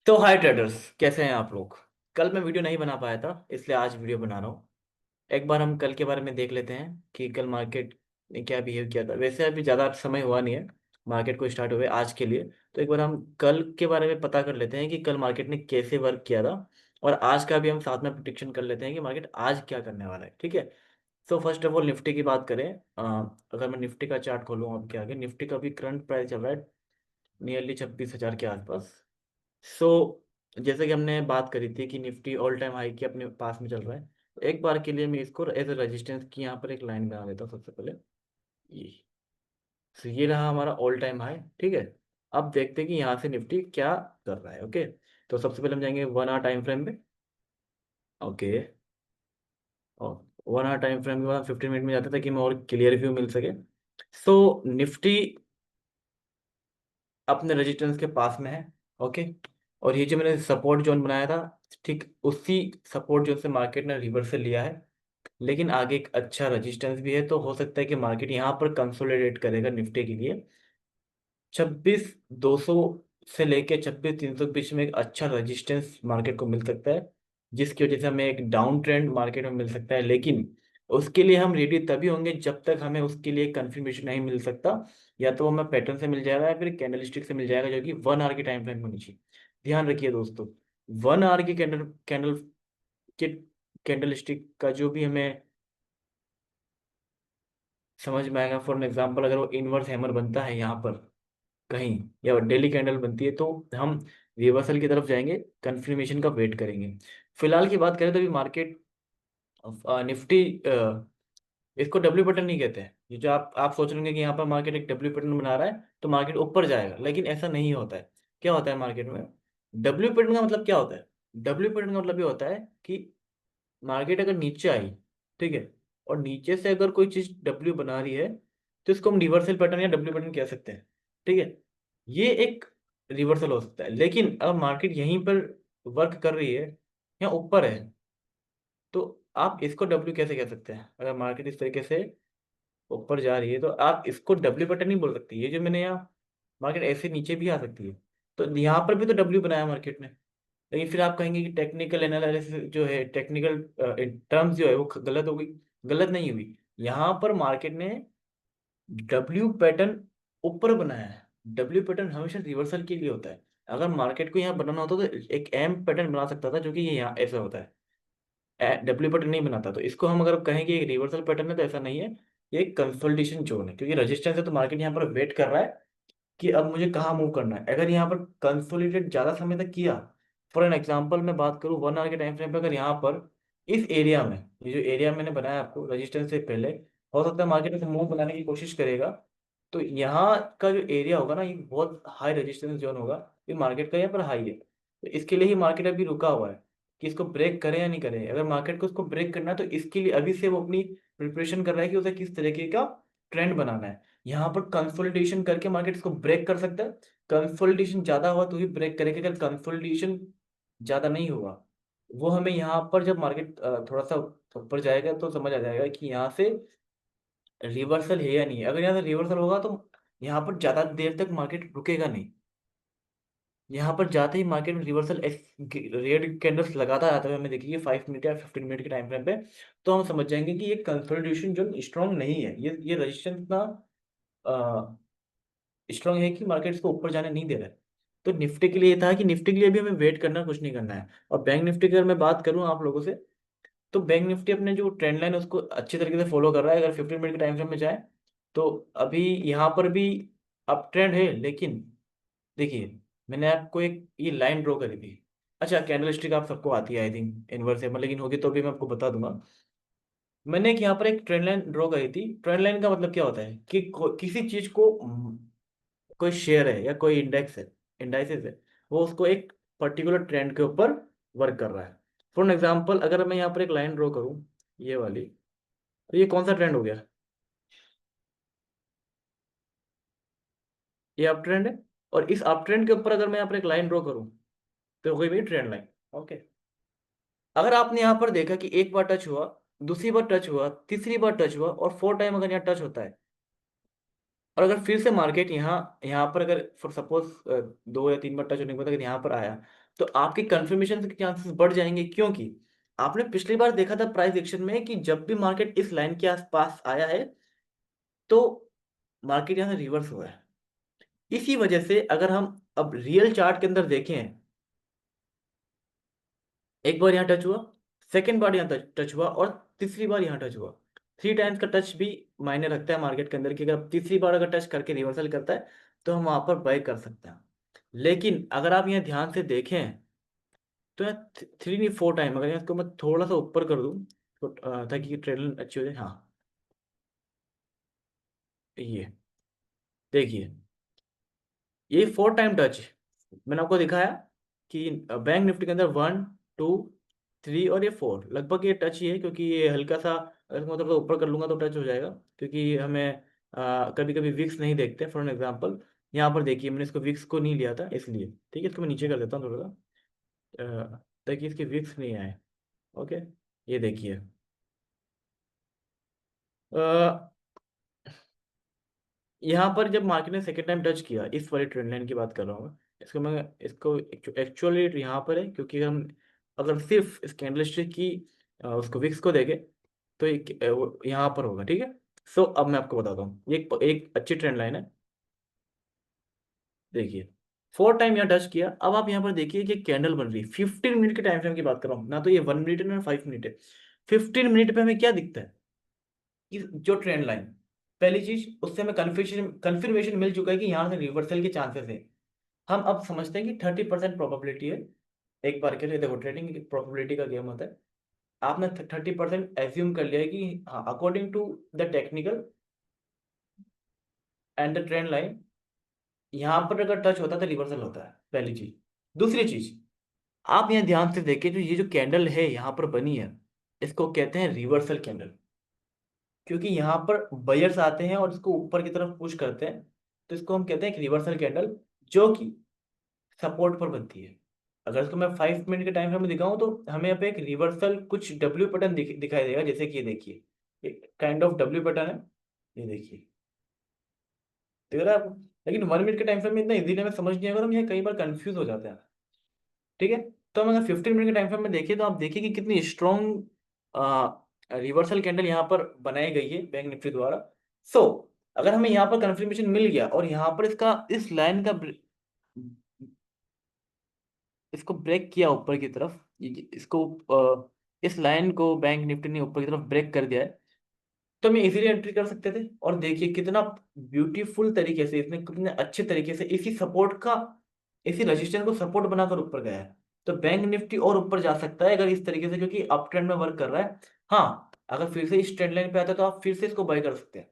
तो हाय ट्रेडर्स, कैसे हैं आप लोग। कल मैं वीडियो नहीं बना पाया था, इसलिए आज वीडियो बना रहा हूँ। एक बार हम कल के बारे में देख लेते हैं कि कल मार्केट ने क्या बिहेव किया था। वैसे अभी ज़्यादा समय हुआ नहीं है मार्केट को स्टार्ट हुए आज के लिए। तो एक बार हम कल के बारे में पता कर लेते हैं कि कल मार्केट ने कैसे वर्क किया था। और आज का भी हम साथ में प्रिडिक्शन कर लेते हैं कि मार्केट आज क्या करने वाला है। ठीक है। तो फर्स्ट ऑफ ऑल निफ्टी की बात करें। अगर मैं निफ्टी का चार्ट खोलूँ आपके आगे, निफ्टी का भी करंट प्राइस चल रहा है नियरली 26,000 के आसपास। सो जैसे कि हमने बात करी थी कि निफ्टी ऑल टाइम हाई के अपने पास में चल रहा है। तो एक बार के लिए मैं इसको एज ए रेजिस्टेंस की यहाँ पर एक लाइन बना देता हूँ सबसे पहले। ये तो ये रहा हमारा ऑल टाइम हाई। ठीक है। अब देखते हैं कि यहाँ से निफ्टी क्या कर रहा है। ओके। तो सबसे पहले हम जाएंगे 1 आवर टाइम फ्रेम पे। ओके। और 1 आवर टाइम फ्रेम के बाद 15 मिनट में जाते ताकि मैं और क्लियर व्यू मिल सके। सो निफ्टी अपने रेजिस्टेंस के पास में है। ओके। और ये जो मैंने सपोर्ट जोन बनाया था, ठीक उसी सपोर्ट जोन से मार्केट ने रिवर्सल लिया है। लेकिन आगे एक अच्छा रेजिस्टेंस भी है, तो हो सकता है कि मार्केट यहाँ पर कंसोलिडेट करेगा निफ्टी के लिए। 26,200 से लेके 26,300 के बीच में एक अच्छा रेजिस्टेंस मार्केट को मिल सकता है, जिसकी वजह से हमें एक डाउन ट्रेंड मार्केट में मिल सकता है। लेकिन उसके लिए हम रेडी तभी होंगे जब तक हमें उसके लिए कंफर्मेशन नहीं मिल सकता। या तो वो हमें पैटर्न से मिल जाएगा या फिर कैंडलस्टिक से मिल जाएगा, जो कि 1 आवर की टाइम फ्रेम में होनी चाहिए। ध्यान रखिए दोस्तों, 1 आवर की कैंडल कैंडल के कैंडलस्टिक का जो भी हमें समझ में आएगा। फॉर एग्जाम्पल, अगर वो इनवर्स हैमर बनता है यहाँ पर कहीं, या डेली कैंडल बनती है, तो हम रिवर्सल की तरफ जाएंगे, कंफर्मेशन का वेट करेंगे। फिलहाल की बात करें तो अभी मार्केट निफ्टी इसको डब्ल्यू बटन नहीं कहते हैं। ये जो आप सोच रहे होंगे कि यहाँ पर मार्केट एक डब्ल्यू बटन बना रहा है तो मार्केट ऊपर जाएगा, लेकिन ऐसा नहीं होता है। क्या होता है मार्केट में, डब्ल्यू बटन का मतलब क्या होता है? डब्ल्यू बटन का मतलब ये होता है कि मार्केट अगर नीचे आई, ठीक है, और नीचे से अगर कोई चीज डब्ल्यू बना रही है, तो इसको हम रिवर्सल पैटर्न या डब्ल्यू पैटर्न कह सकते हैं। ठीक है। ये एक रिवर्सल हो सकता है। लेकिन अब मार्केट यहीं पर वर्क कर रही है या ऊपर है, तो आप इसको डब्ल्यू कैसे कह सकते हैं? अगर मार्केट इस तरीके से ऊपर जा रही है तो आप इसको डब्ल्यू पैटर्न नहीं बोल सकते। ये जो मैंने यहाँ, मार्केट ऐसे नीचे भी आ सकती है, तो यहाँ पर भी तो डब्ल्यू बनाया मार्केट ने। लेकिन फिर आप कहेंगे कि टेक्निकल एनालिसिस जो है, टेक्निकल टर्म्स जो है वो गलत हो गई। गलत नहीं हुई। यहाँ पर मार्केट ने डब्ल्यू पैटर्न ऊपर बनाया है। डब्ल्यू पैटर्न हमेशा रिवर्सल के लिए होता है। अगर मार्केट को यहाँ बनाना होता तो एक एम पैटर्न बना सकता था, जो कि ये यहाँ ऐसा होता है। डब्ल्यू पैटर्न नहीं बनाता। तो इसको हम अगर कहें कि रिवर्सल पैटर्न है, तो ऐसा नहीं है। ये एक कंसोलिडेशन जोन है, क्योंकि रेजिस्टेंस है तो मार्केट यहाँ पर वेट कर रहा है कि अब मुझे कहाँ मूव करना है। अगर यहाँ पर कंसोलिडेट ज्यादा समय तक किया, फॉर एन एग्जांपल मैं बात करूँ 1 आवर के टाइम फ्रेम पे, अगर यहाँ पर इस एरिया में, ये जो एरिया मैंने बनाया आपको रेजिस्टेंस से पहले, हो सकता है मार्केट में मूव बनाने की कोशिश करेगा। तो यहाँ का जो एरिया होगा ना, ये बहुत हाई रेजिस्टेंस जोन होगा। ये मार्केट का यहाँ पर हाई है, तो इसके लिए ही मार्केट अभी रुका हुआ है कि इसको ब्रेक करे या नहीं करे। अगर मार्केट को इसको ब्रेक करना है, तो इसके लिए अभी से वो अपनी प्रिपरेशन कर रहा है कि उसे किस तरीके का ट्रेंड बनाना है। यहाँ पर कंसोलिडेशन करके मार्केट इसको ब्रेक कर सकता है। कंसोलिडेशन ज्यादा हुआ तो ही ब्रेक करेगा। अगर कंसोलिडेशन ज्यादा नहीं हुआ, वो हमें यहाँ पर जब मार्केट थोड़ा सा ऊपर जाएगा तो समझ आ जाएगा कि यहाँ से रिवर्सल है या नहीं है। अगर यहाँ से रिवर्सल होगा तो यहाँ पर ज्यादा देर तक मार्केट रुकेगा नहीं। यहाँ पर जाते ही मार्केट में रिवर्सल रेड कैंडल्स लगाता जाता है, हमें देखिए 5 मिनट या 15 मिनट के टाइम फ्रेम पे, तो हम समझ जाएंगे कि ये कंसोलिडेशन जो स्ट्रांग नहीं है, ये रजिस्टेंस ना स्ट्रांग है कि मार्केट इसको ऊपर जाने नहीं दे रहा है। तो निफ्टी के लिए ये था कि निफ्टी के लिए भी हमें वेट करना, कुछ नहीं करना है। और बैंक निफ्टी की अगर मैं बात करूँ आप लोगों से, तो बैंक निफ्टी अपने जो ट्रेंड लाइन है उसको अच्छी तरीके से फॉलो कर रहा है। अगर 15 मिनट के टाइम फ्रेम में जाए, तो अभी यहाँ पर भी अप ट्रेंड है। लेकिन देखिए, मैंने आपको एक ये लाइन ड्रॉ करी थी। अच्छा, कैंडल स्टिक आप सबको आती है आई थिंक, इनवर्सेबल, लेकिन होगी तो भी मैं आपको बता दूंगा। मैंने एक यहाँ पर एक ट्रेंड लाइन ड्रॉ करी थी। ट्रेंड लाइन का मतलब क्या होता है कि किसी चीज को कोई शेयर है या कोई इंडेक्स है, इंडाइसेस है, वो उसको एक पर्टिकुलर ट्रेंड के ऊपर वर्क कर रहा है। फॉर एग्जाम्पल, अगर मैं यहाँ पर एक लाइन ड्रॉ करूँ, ये वाली, तो ये कौन सा ट्रेंड हो गया? ये अप ट्रेंड है। और इस अप ट्रेंड के ऊपर अगर मैं यहाँ पर एक लाइन ड्रॉ करूँ, तो हो गई मेरी ट्रेंड लाइन। ओके। अगर आपने यहाँ पर देखा कि एक बार टच हुआ, दूसरी बार टच हुआ, तीसरी बार टच हुआ, और 4 टाइम अगर यहाँ टच होता है, और अगर फिर से मार्केट यहाँ यहाँ पर अगर फॉर सपोज 2 या 3 बार टच होने के बाद अगर यहाँ पर आया, तो आपके कंफर्मेशन के चांसेस बढ़ जाएंगे, क्योंकि आपने पिछली बार देखा था प्राइस एक्शन में कि जब भी मार्केट इस लाइन के आसपास आया है तो मार्केट यहाँ से रिवर्स हुआ है। इसी वजह से अगर हम अब रियल चार्ट के अंदर देखें, एक बार यहाँ टच हुआ, सेकेंड बार यहाँ टच हुआ, और तीसरी बार यहाँ टच हुआ। 3 टाइम्स का टच भी मायने रखता है मार्केट के अंदर, कि अगर तीसरी बार अगर टच करके रिवर्सल करता है तो हम वहां पर बाय कर सकते हैं। लेकिन अगर आप यहाँ ध्यान से देखें तो यहाँ 3 नहीं 4 टाइम, अगर इसको मैं थोड़ा सा ऊपर कर दूं तो ताकि ट्रेड अच्छी हो जाए। हाँ, ये देखिए, ये 4 टाइम टच मैंने आपको दिखाया कि बैंक निफ्टी के अंदर 1 2 3 और ये 4, लगभग ये टच ही है, क्योंकि ये हल्का सा अगर मैं थोड़ा ऊपर कर लूंगा तो टच हो जाएगा, क्योंकि हमें कभी कभी विक्स नहीं देखते। फॉर एग्जांपल यहाँ पर देखिए, मैंने इसको विक्स को नहीं लिया था इसलिए, ठीक है, इसको मैं नीचे कर देता हूँ थोड़ा सा, ताकि इसके विक्स नहीं आए। ओके, ये देखिए, यहाँ पर जब मार्केट ने सेकेंड टाइम टच किया, इस वाली ट्रेंड लाइन की बात कर रहा हूँ मैं, इसको मैं इसको एक्चुअली यहाँ पर है, क्योंकि हम अगर सिर्फ इस कैंडलस्टिक की उसको विक्स को देखें तो वो यहाँ पर होगा, ठीक है। सो अब मैं आपको बताता हूँ, ये एक अच्छी ट्रेंड लाइन है। देखिए, 4 टाइम यहाँ टच किया, अब आप यहाँ पर देखिए कि कैंडल बन रही है। 15 मिनट के टाइम फ्रेम की बात कर रहा हूँ ना, तो ये 1 मिनट है ना 5 मिनट है। 15 मिनट पे हमें क्या दिखता है कि जो ट्रेंड लाइन, पहली चीज उससे हमें कन्फर्मेशन कन्फर्मेशन मिल चुका है कि यहाँ से रिवर्सल के चांसेस है। हम अब समझते हैं कि 30% प्रोबेबिलिटी है। एक बार के लिए देखो, ट्रेडिंग प्रोबेबिलिटी का गेम होता है। आपने 30% एज्यूम कर लिया है कि हाँ, according to the technical and the trend line, यहाँ पर अगर टच होता है तो रिवर्सल होता है, पहली चीज। दूसरी चीज, आप यहाँ ध्यान से देखें, जो ये जो कैंडल है यहाँ पर बनी है, इसको कहते हैं रिवर्सल कैंडल, क्योंकि यहाँ पर बायर्स आते हैं और इसको ऊपर की तरफ पुश करते हैं, तो इसको हम कहते हैं रिवर्सल कैंडल, जो कि सपोर्ट पर बनती है। अगर इसको मैं 5 मिनट के टाइम फ्रेम में दिखाऊं तो हमें यहाँ पे एक रिवर्सल कुछ डब्ल्यू पैटर्न दिखाई देगा, जैसे कि ये देखिए, एक काइंड ऑफ डब्ल्यू पैटर्न है, ये देखिए, दिख रहा है आपको। लेकिन 1 मिनट के टाइम फ्रेम में इतना इजीली हमें समझ नहीं आएगा, तो हम ये कई बार कंफ्यूज हो जाते हैं, ठीक है। तो हम अगर 15 मिनट के टाइम फ्रेम में देखें तो आप देखिए कि कितनी स्ट्रॉन्ग रिवर्सल कैंडल यहाँ पर बनाई गई है बैंक निफ्टी द्वारा। सो अगर हमें यहाँ पर कंफर्मेशन मिल गया और यहाँ पर इसका इस लाइन का इसको ब्रेक किया ऊपर की तरफ, इसको इस लाइन को बैंक निफ्टी ने ऊपर की तरफ ब्रेक कर दिया है, तो हम इजीली एंट्री कर सकते थे। और देखिए कितना ब्यूटीफुल तरीके से, इसने कितने अच्छे तरीके से इसी सपोर्ट का, इसी रजिस्टेंस को सपोर्ट बनाकर ऊपर गया है। तो बैंक निफ्टी और ऊपर जा सकता है अगर इस तरीके से, क्योंकि अप ट्रेंड में वर्क कर रहा है। हाँ, अगर फिर से इस ट्रेंड लाइन पे आता है तो आप फिर से इसको बाय कर सकते हैं,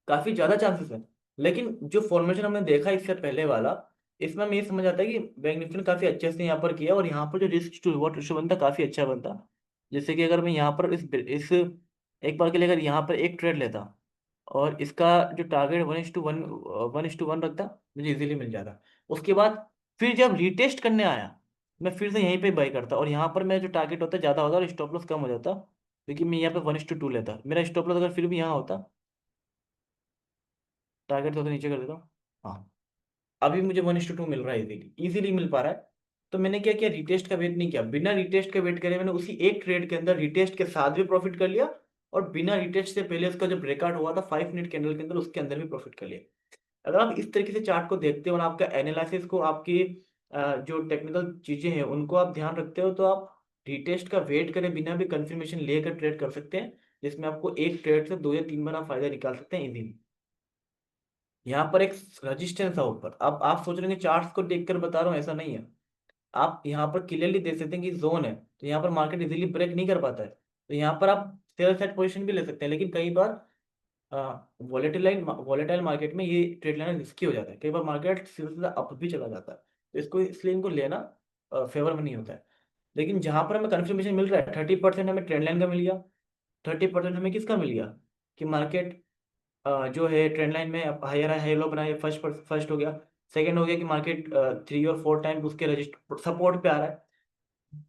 काफी ज्यादा चांसेस है। लेकिन जो फॉर्मेशन हमने देखा इससे पहले वाला, इसमें हमें ये समझ आता है कि बैंक निफ्टी ने काफी अच्छे से यहाँ पर किया, और यहाँ पर जो रिस्क टू रिवॉर्ड रेशियो बनता काफी अच्छा बनता। जैसे कि अगर मैं यहाँ पर इस एक बार के लिए अगर यहाँ पर एक ट्रेड लेता और इसका जो टारगेट 1:1 1:1 रखता, मुझे इजीली मिल जाता। उसके बाद फिर जब रीटेस्ट करने आया, मैं फिर से यहीं पे बाई करता, और यहाँ पर मेरा जो टारगेट होता ज़्यादा होता और स्टॉप लॉस कम हो जाता, क्योंकि मैं यहाँ पे 1:2 लेता। मेरा स्टॉप लॉस अगर फिर भी यहाँ होता, टारगेट थोड़ा नीचे कर देता हूँ, हाँ, अभी मुझे 1:2 मिल रहा है, इजीली इजीली मिल पा रहा है। तो मैंने क्या किया, रिटेस्ट का वेट नहीं किया, बिना रिटेस्ट के वेट करे मैंने उसी एक ट्रेड के अंदर रिटेस्ट के साथ भी प्रॉफिट कर लिया, और बिना रिटेस्ट से पहले उसका जो ब्रेकआउट हुआ था 5 मिनट कैंडल के अंदर, उसके अंदर भी प्रॉफिट कर लिया। अगर आप इस तरीके से चार्ट को देखते हो और आपका एनालिसिस को, आपकी जो टेक्निकल चीजें हैं उनको आप ध्यान रखते हो, तो आप रिटेस्ट का वेट करे बिना भी कंफर्मेशन लेकर ट्रेड कर सकते हैं, जिसमें आपको एक ट्रेड से 2 या 3 बार आप फायदा निकाल सकते हैं इजीली। यहाँ पर एक रजिस्टेंस है ऊपर, अब आप सोच रहे हैं चार्ट्स को देखकर बता रहा हूँ, ऐसा नहीं है। आप यहाँ पर क्लियरली देख सकते हैं कि जोन है, तो यहाँ पर मार्केट इजीली ब्रेक नहीं कर पाता है, तो यहाँ पर आप सेल साइड पोजीशन भी ले सकते हैं। लेकिन कई बार वॉलेटाइल मार्केट में ये ट्रेड लेना रिस्की हो जाता है, कई बार मार्केट सीधा सीधा अप भी चला जाता है, तो इसको इसलिए इनको लेना फेवर में नहीं होता है। लेकिन जहां पर हमें कंफर्मेशन मिल रहा है, 30% हमें ट्रेंड लाइन का मिल गया, 30% हमें किसका मिल गया कि मार्केट जो है ट्रेंड लाइन में हायर हाई लो बनाए, फर्स्ट फर्स्ट हो गया। सेकंड हो गया कि मार्केट 3 और 4 टाइम उसके रजिस्टर सपोर्ट पे आ रहा है।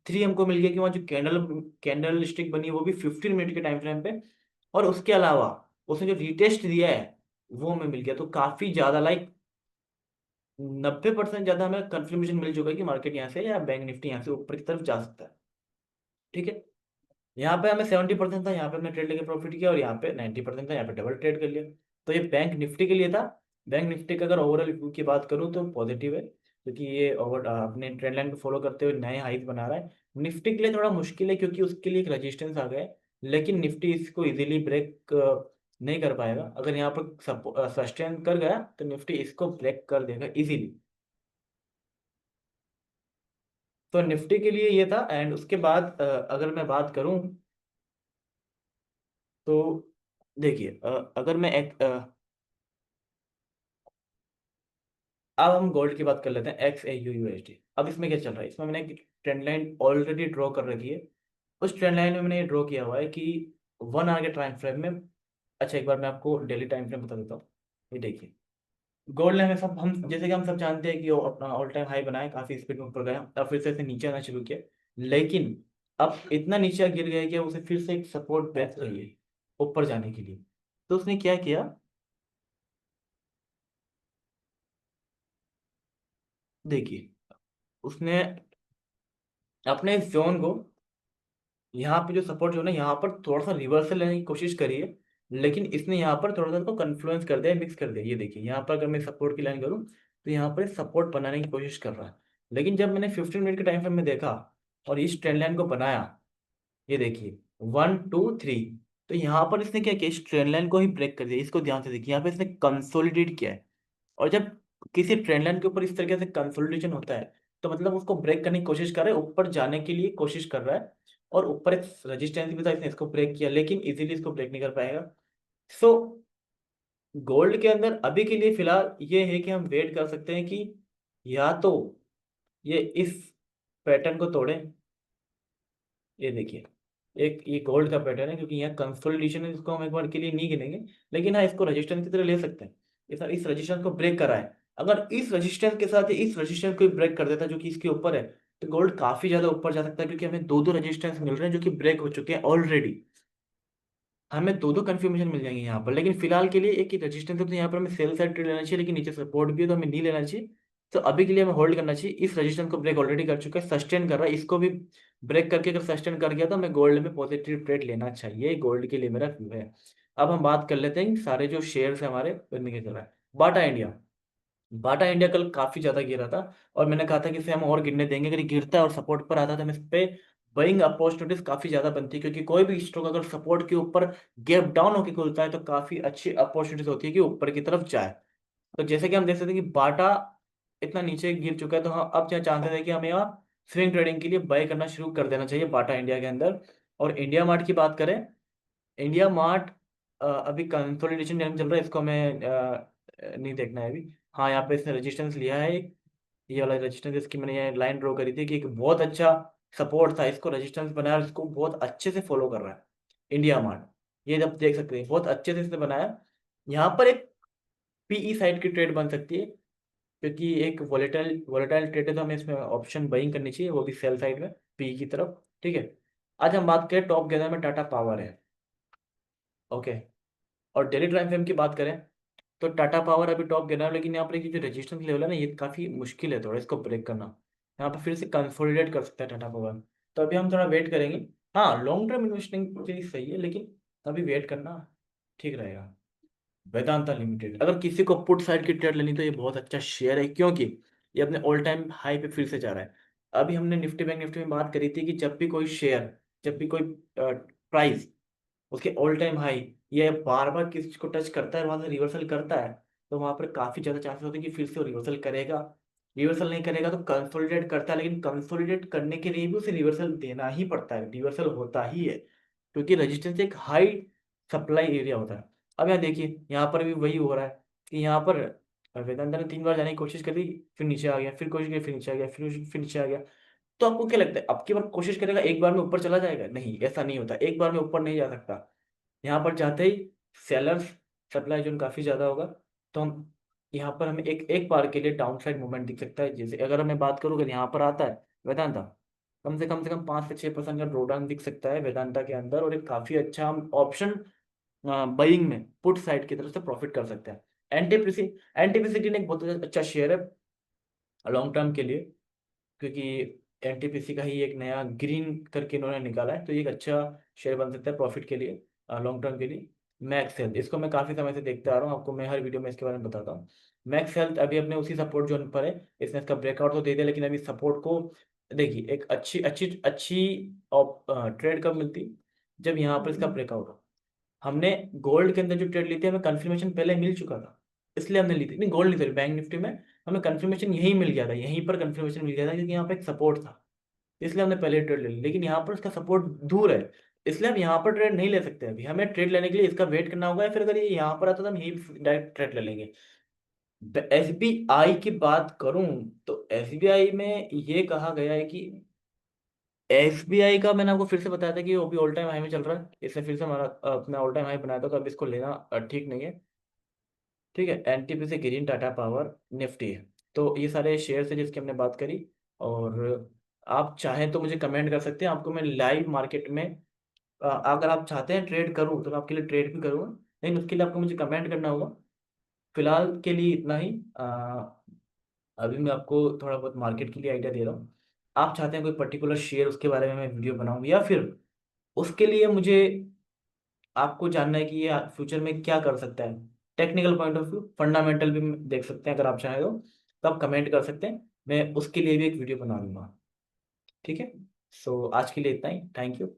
3 हमको मिल गया कि वहाँ जो कैंडल स्टिक बनी है वो भी 15 मिनट के टाइम फ्रेम पे, और उसके अलावा उसने जो रिटेस्ट दिया है वो हमें मिल गया, तो काफी ज्यादा लाइक 90% ज्यादा हमें कंफर्मेशन मिल चुका है कि मार्केट यहाँ से या बैंक निफ्टी यहाँ से ऊपर की तरफ जा सकता है। ठीक है, यहाँ पे हमें 70% था, यहाँ पे हमने ट्रेड लेके प्रॉफिट किया, और यहाँ पे 90% था, यहाँ पे डबल ट्रेड कर लिया। तो ये बैंक निफ्टी के लिए था। बैंक निफ्टी का अगर ओवरऑल व्यू की बात करूँ तो पॉजिटिव है, क्योंकि ये ओवर अपने ट्रेंड लाइन को फॉलो करते हुए नए हाइस बना रहा है। निफ्टी के लिए थोड़ा मुश्किल है, क्योंकि उसके लिए एक रजिस्टेंस आ गया है, लेकिन निफ्टी इसको इजीली ब्रेक नहीं कर पाएगा। अगर यहाँ पर सस्टेन कर गया तो निफ्टी इसको ब्रेक कर देगा इजीली। तो निफ्टी के लिए ये था। एंड उसके बाद अगर मैं बात करूं तो देखिए, अगर मैं अब हम गोल्ड की बात कर लेते हैं, XAUUSD। अब इसमें क्या चल रहा है, इसमें मैंने एक ट्रेंड लाइन ऑलरेडी ड्रॉ कर रखी है। उस ट्रेंड लाइन में मैंने ये ड्रॉ किया हुआ है कि 1 आवर के टाइम फ्रेम में। अच्छा, एक बार मैं आपको डेली टाइम फ्रेम बता देता हूँ। ये देखिए, गोल्ड ने हमें सब हम जैसे कि हम सब जानते हैं कि वो अपना ऑल टाइम हाई बनाए, काफी स्पीड में ऊपर गया, अब फिर से ऐसे नीचे आना शुरू किया। लेकिन अब इतना नीचे गिर गया कि उसे फिर से एक सपोर्ट बेस चाहिए ऊपर जाने के लिए। तो उसने क्या किया, देखिए, उसने अपने जोन को, यहाँ पे जो सपोर्ट जो है ना, यहाँ पर थोड़ा सा रिवर्सल लेने की कोशिश करी है। लेकिन इसने यहाँ पर थोड़ा सा इसको कन्फ्लुएंस कर दिया, मिक्स कर दिया। ये देखिए, यहाँ पर अगर मैं सपोर्ट की लाइन करूँ तो यहाँ पर सपोर्ट बनाने की कोशिश कर रहा है। लेकिन जब मैंने 15 मिनट के टाइम फ्रेम में देखा और इस ट्रेंड लाइन को बनाया, ये देखिए 1 2 3, तो यहाँ पर इसने क्या किया, इस ट्रेंड लाइन को ही ब्रेक कर दिया। इसको ध्यान से देखिए, यहाँ पे इसने कंसोलिडेट किया है। और जब किसी ट्रेंड लाइन के ऊपर इस तरीके से कंसोलिडेशन होता है, तो मतलब उसको ब्रेक करने की कोशिश कर रहा है, ऊपर जाने के लिए कोशिश कर रहा है। और ऊपर एक रेजिस्टेंस भी था, इसने इसको ब्रेक किया, लेकिन इजीली इसको ब्रेक नहीं कर पाएगा। सो गोल्ड के अंदर अभी के लिए फिलहाल ये है कि हम वेट कर सकते हैं कि या तो ये इस पैटर्न को तोड़े। ये देखिए, एक ये गोल्ड का पैटर्न है, क्योंकि यहाँ कंसोलिडेशन है, इसको हम एक बार के लिए नहीं गिनेंगे। लेकिन हाँ, इसको रेजिस्टेंस की तरह ले सकते हैं। इस रेजिस्टेंस को ब्रेक करा है। अगर इस रेजिस्टेंस के साथ इस रेजिस्टेंस को ब्रेक कर देता, जो कि इसके ऊपर है, तो गोल्ड काफी ज्यादा ऊपर जा सकता है, क्योंकि हमें दो दो रेजिस्टेंस मिल रहे हैं जो कि ब्रेक हो चुके हैं ऑलरेडी। हमें दो दो कंफर्मेशन मिल जाएंगे यहाँ पर। लेकिन फिलहाल के लिए एक ही रेजिस्टेंस है, तो यहाँ पर हमें सेल साइड ट्रेड लेना चाहिए, लेकिन नीचे सपोर्ट भी है तो हमें नहीं लेना चाहिए। तो अभी के लिए हमें होल्ड करना चाहिए। इस रेजिस्टेंस को ब्रेक ऑलरेडी कर चुका है, सस्टेन कर रहा है, इसको भी ब्रेक करके अगर सस्टेन कर गया तो हमें गोल्ड में पॉजिटिव ट्रेड लेना चाहिए। गोल्ड के लिए मेरा व्यू है। अब हम बात कर लेते हैं सारे जो शेयर्स है हमारे, उनमें क्या चल रहा है। बाटा इंडिया, बाटा इंडिया कल काफी ज्यादा गिरा था, और मैंने कहा था कि इसे हम और गिरने देंगे। अगर ये गिरता है और सपोर्ट पर आता है तो हम इस पे बाइंग अपॉर्चुनिटीज काफी ज्यादा बनती है, क्योंकि कोई भी स्टॉक अगर सपोर्ट के ऊपर गैप डाउन होकर खुलता है तो काफी अच्छी अपॉर्चुनिटीज होती है कि ऊपर की तरफ जाए। तो जैसे कि हम देख सकते हैं कि बाटा इतना नीचे गिर चुका है, तो हाँ, अब क्या चांसेस है कि हमें यहाँ स्विंग ट्रेडिंग के लिए बाय करना शुरू कर देना चाहिए बाटा इंडिया के अंदर। और इंडिया मार्ट की बात करें, इंडिया मार्ट अभी कंसोलिडेशन टाइम चल रहा है, इसको हमें नहीं देखना है अभी। हाँ, यहाँ पे इसने रेजिस्टेंस लिया है एक, ये वाला रेजिस्टेंस, इसकी मैंने ये लाइन ड्रॉ करी थी कि एक बहुत अच्छा सपोर्ट था, इसको रेजिस्टेंस बनाया और इसको बहुत अच्छे से फॉलो कर रहा है इंडिया मार्ट। ये जब देख सकते हैं बहुत अच्छे से इसने बनाया। यहाँ पर एक पीई साइड की ट्रेड बन सकती है, क्योंकि एक वोलेटाइल वोलेटाइल ट्रेड है, तो हमें इसमें ऑप्शन बाइंग करनी चाहिए, वो भी सेल साइड में पीई की तरफ। ठीक है, आज हम बात करें टॉप गेदर में टाटा पावर है। ओके, और डेली टाइम फ्रेम की बात करें तो टाटा पावर अभी टॉप गिरा है, लेकिन यहाँ पर ये जो रेजिस्टेंस लेवल है ना, ये काफी मुश्किल है थोड़ा इसको ब्रेक करना। यहाँ पर फिर से कंसोलिडेट कर सकता है टाटा पावर। तो अभी हम थोड़ा वेट करेंगे। हाँ, लॉन्ग टर्म इन्वेस्टिंग के लिए सही है, लेकिन अभी वेट करना ठीक रहेगा। वेदांता लिमिटेड, अगर किसी को पुट साइड की ट्रेड लेनी तो ये बहुत अच्छा शेयर है, क्योंकि ये अपने ऑल टाइम हाई पे फिर से जा रहा है। अभी हमने निफ्टी बैंक निफ्टी में बात करी थी कि जब भी कोई शेयर, जब भी कोई प्राइस उसके ऑल टाइम हाई ये बार बार किसी चीज को टच करता है, वहां से रिवर्सल करता है, तो वहां पर काफी ज्यादा चांसेस होते हैं कि फिर से वो रिवर्सल करेगा। रिवर्सल नहीं करेगा तो कंसोलिडेट करता है, लेकिन कंसोलिडेट करने के लिए भी उसे रिवर्सल देना ही पड़ता है, रिवर्सल होता ही है, क्योंकि रजिस्टेंस एक हाई सप्लाई एरिया होता है। अब यहाँ देखिए, यहाँ पर भी वही हो रहा है कि यहाँ पर वेदांता ने 3 बार जाने की कोशिश करी, फिर नीचे आ गया, फिर कोशिश की, फिर नीचे आ गया, फिर नीचे आ गया। तो आपको क्या लगता है, अब की बार कोशिश करेगा एक बार में ऊपर चला जाएगा? नहीं, ऐसा नहीं होता, एक बार में ऊपर नहीं जा सकता। यहाँ पर जाते ही सेलर्स सप्लाई जोन काफी ज्यादा होगा, तो हम यहाँ पर हमें एक एक बार के लिए डाउन साइड मूवमेंट दिख सकता है। जैसे अगर मैं बात करूँ, अगर यहाँ पर आता है वेदांता, कम से कम 5 से 6% का ड्रॉडाउन दिख सकता है वेदांता के अंदर, और एक काफी अच्छा हम ऑप्शन बाइंग में पुट साइड की तरफ से प्रॉफिट कर सकते हैं। एनटीपीसी एनटीपीसी एक बहुत अच्छा शेयर है लॉन्ग टर्म के लिए, क्योंकि एनटीपीसी का ही एक नया ग्रीन करके इन्होंने निकाला है, तो ये एक अच्छा शेयर बन सकता है प्रॉफिट के लिए लॉन्ग टर्म के लिए। मैक्स हेल्थ, इसको मैं काफ़ी समय से देखते आ रहा हूँ, आपको मैं हर वीडियो में इसके बारे में बताता हूँ। मैक्स हेल्थ अभी अपने उसी सपोर्ट जोन पर है, इसने इसका ब्रेकआउट तो दे दिया, लेकिन अभी सपोर्ट को देखिए, एक अच्छी अच्छी अच्छी ट्रेड कब मिलती, जब यहाँ पर इसका ब्रेकआउट हो। हमने गोल्ड के अंदर जो ट्रेड ली थी, हमें कंफर्मेशन पहले मिल चुका था, इसलिए हमने ली थी। नहीं, गोल्ड नहीं, सॉरी, बैंक निफ्टी में हमें कंफर्मेशन यहीं मिल गया था, यहीं पर कंफर्मेशन मिल गया था, क्योंकि यहाँ पे एक सपोर्ट था, इसलिए हमने पहले ट्रेड ले ली। लेकिन यहाँ पर उसका सपोर्ट दूर है, इसलिए हम यहाँ पर ट्रेड नहीं ले सकते। अभी हमें ट्रेड लेने के लिए इसका वेट करना होगा, या फिर अगर ये यहाँ पर आता तो हम यही डायरेक्ट ट्रेड ले लेंगे। एसबीआई की बात करूं, तो एसबीआई में ये कहा गया है कि एसबीआई का, मैंने आपको फिर से बताया था कि वो भी ऑल टाइम हाई में चल रहा है, इसने फिर से हमारा अपना ऑल टाइम हाई बनाया था, तो अब इसको लेना ठीक नहीं है। ठीक है, NTPC, green, Tata power, Nifty है। तो ये सारे शेयर्स हैं जिसकी हमने बात करी। और आप चाहें तो मुझे कमेंट कर सकते हैं, आपको मैं लाइव मार्केट में अगर आप चाहते हैं ट्रेड करूं तो मैं आपके लिए ट्रेड भी करूंगा, लेकिन उसके लिए आपको मुझे कमेंट करना होगा। फिलहाल के लिए इतना ही। अभी मैं आपको थोड़ा बहुत मार्केट के लिए आइडिया दे रहा हूँ। आप चाहते हैं कोई पर्टिकुलर शेयर, उसके बारे में मैं वीडियो बनाऊँ, या फिर उसके लिए मुझे आपको जानना है कि ये फ्यूचर में क्या कर सकता है, technical point of view, fundamental भी देख सकते हैं, अगर आप चाहें तो आप कमेंट कर सकते हैं, मैं उसके लिए भी एक वीडियो बना लूंगा। ठीक है, सो आज के लिए इतना ही, थैंक यू।